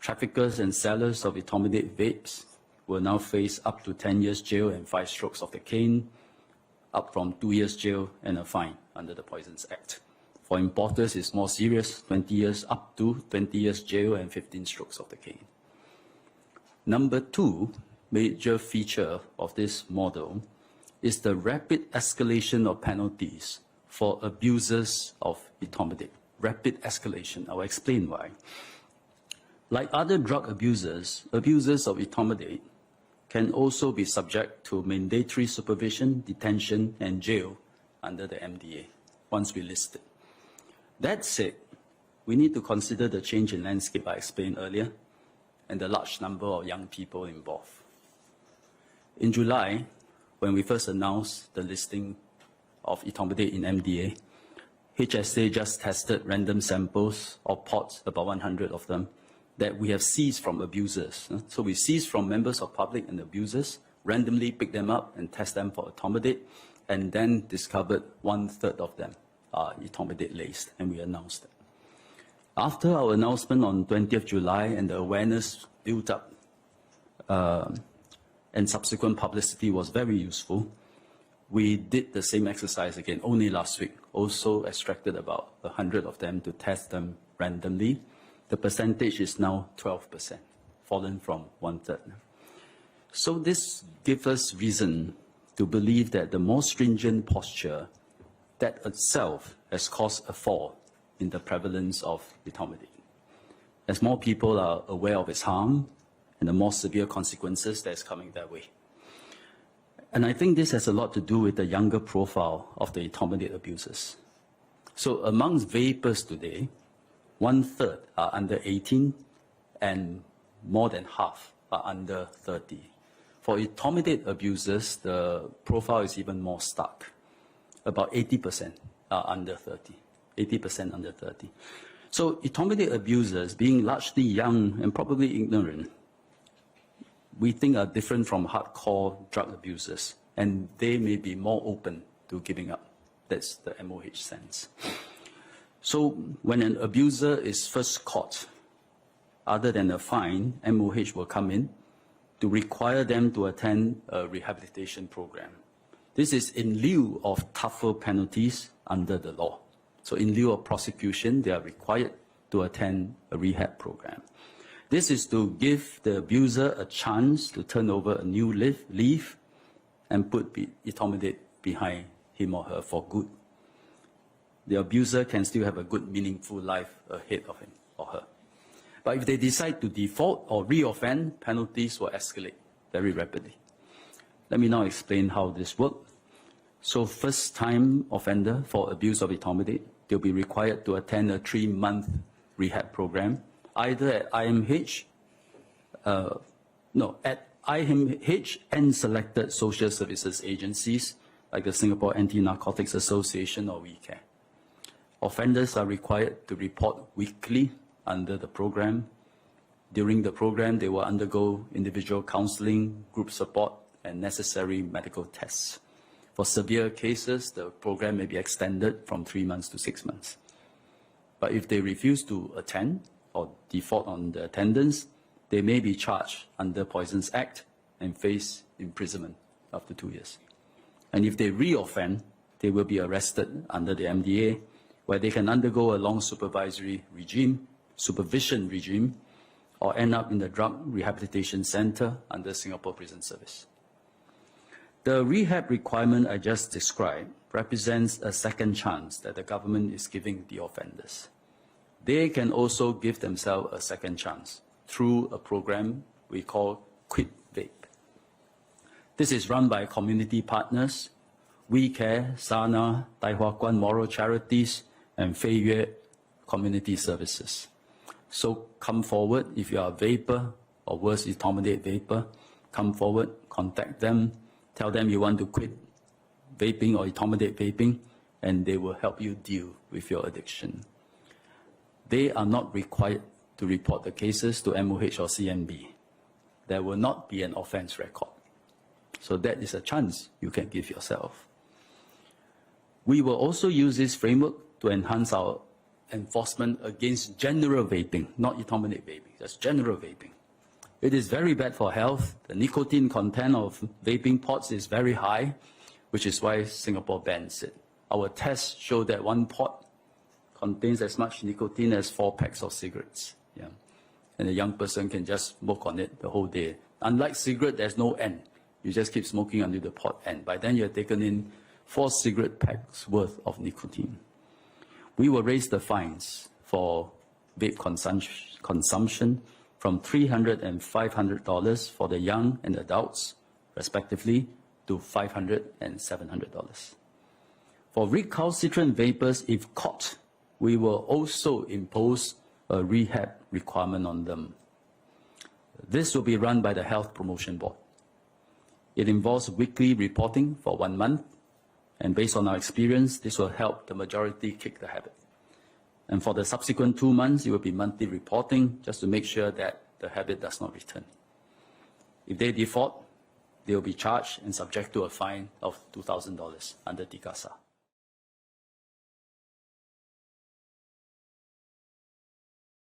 Traffickers and sellers of etomidate vapes will now face up to 10 years jail and 5 strokes of the cane, up from 2 years jail and a fine under the Poisons Act. For importers, it's more serious, 20 years up to 20 years jail and 15 strokes of the cane. Number 2 major feature of this model is the rapid escalation of penalties for abusers of etomidate. Rapid escalation. I'll explain why. Like other drug abusers, abusers of etomidate can also be subject to mandatory supervision, detention, and jail under the MDA once we list it. That said, we need to consider the change in landscape I explained earlier and the large number of young people involved. In July, when we first announced the listing of etomidate in MDA, HSA just tested random samples of pods, about 100 of them, that we have seized from abusers. So we seized from members of public and abusers, randomly pick them up and test them for etomidate, and then discovered 1/3 of them are etomidate laced, and we announced it. After our announcement on 20th July and the awareness built up and subsequent publicity was very useful, we did the same exercise again only last week, also extracted about 100 of them to test them randomly. The percentage is now 12%, fallen from 1/3. So this gives us reason to believe that the more stringent posture, that itself has caused a fall in the prevalence of etomidate. As more people are aware of its harm and the more severe consequences that's coming their way. And I think this has a lot to do with the younger profile of the etomidate abusers. So amongst vapers today, 1/3 are under 18 and more than half are under 30. For etomidate abusers, the profile is even more stark. About 80% are under 30. 80% under 30. So etomidate abusers, being largely young and probably ignorant, we think are different from hardcore drug abusers, and they may be more open to giving up. That's the MOH sense. So when an abuser is first caught, other than a fine, MOH will come in to require them to attend a rehabilitation program. This is in lieu of tougher penalties under the law. So in lieu of prosecution, they are required to attend a rehab program. This is to give the abuser a chance to turn over a new leaf and put etomidate behind him or her for good. The abuser can still have a good, meaningful life ahead of him or her. But if they decide to default or reoffend, penalties will escalate very rapidly. Let me now explain how this works. So first-time offender for abuse of etomidate, they'll be required to attend a 3-month rehab program, either at IMH and selected social services agencies like the Singapore Anti-Narcotics Association or WeCare. Offenders are required to report weekly under the program. During the program, they will undergo individual counseling, group support, and necessary medical tests. For severe cases, the program may be extended from 3 months to 6 months. But if they refuse to attend or default on the attendance, they may be charged under Poisons Act and face imprisonment up to 2 years. And if they reoffend, they will be arrested under the MDA, where they can undergo a long supervision regime, or end up in the Drug Rehabilitation Center under Singapore Prison Service. The rehab requirement I just described represents a second chance that the government is giving the offenders. They can also give themselves a second chance through a program we call Quit Vape. This is run by community partners, WeCare, Sana, Tai Hua Kwan Moral Charities, and Fei Yue Community Services. So come forward if you are a vapor, or worse, etomidate vapor. Come forward, contact them, tell them you want to quit vaping or etomidate vaping, and they will help you deal with your addiction. They are not required to report the cases to MOH or CNB. There will not be an offense record. So that is a chance you can give yourself. We will also use this framework to enhance our enforcement against general vaping, not etomidate vaping, just general vaping. It is very bad for health. The nicotine content of vaping pods is very high, which is why Singapore bans it. Our tests show that one pod contains as much nicotine as 4 packs of cigarettes. Yeah. And a young person can just smoke on it the whole day. Unlike cigarette, there's no end. You just keep smoking until the pod end. By then, you've taken in 4 cigarette packs worth of nicotine. We will raise the fines for vape consumption from $300 and $500 for the young and adults, respectively, to $500 and $700. For recalcitrant vapers, if caught, we will also impose a rehab requirement on them. This will be run by the Health Promotion Board. It involves weekly reporting for 1 month, and based on our experience, this will help the majority kick the habit. And for the subsequent 2 months, it will be monthly reporting just to make sure that the habit does not return. If they default, they will be charged and subject to a fine of $2,000 under TICASA.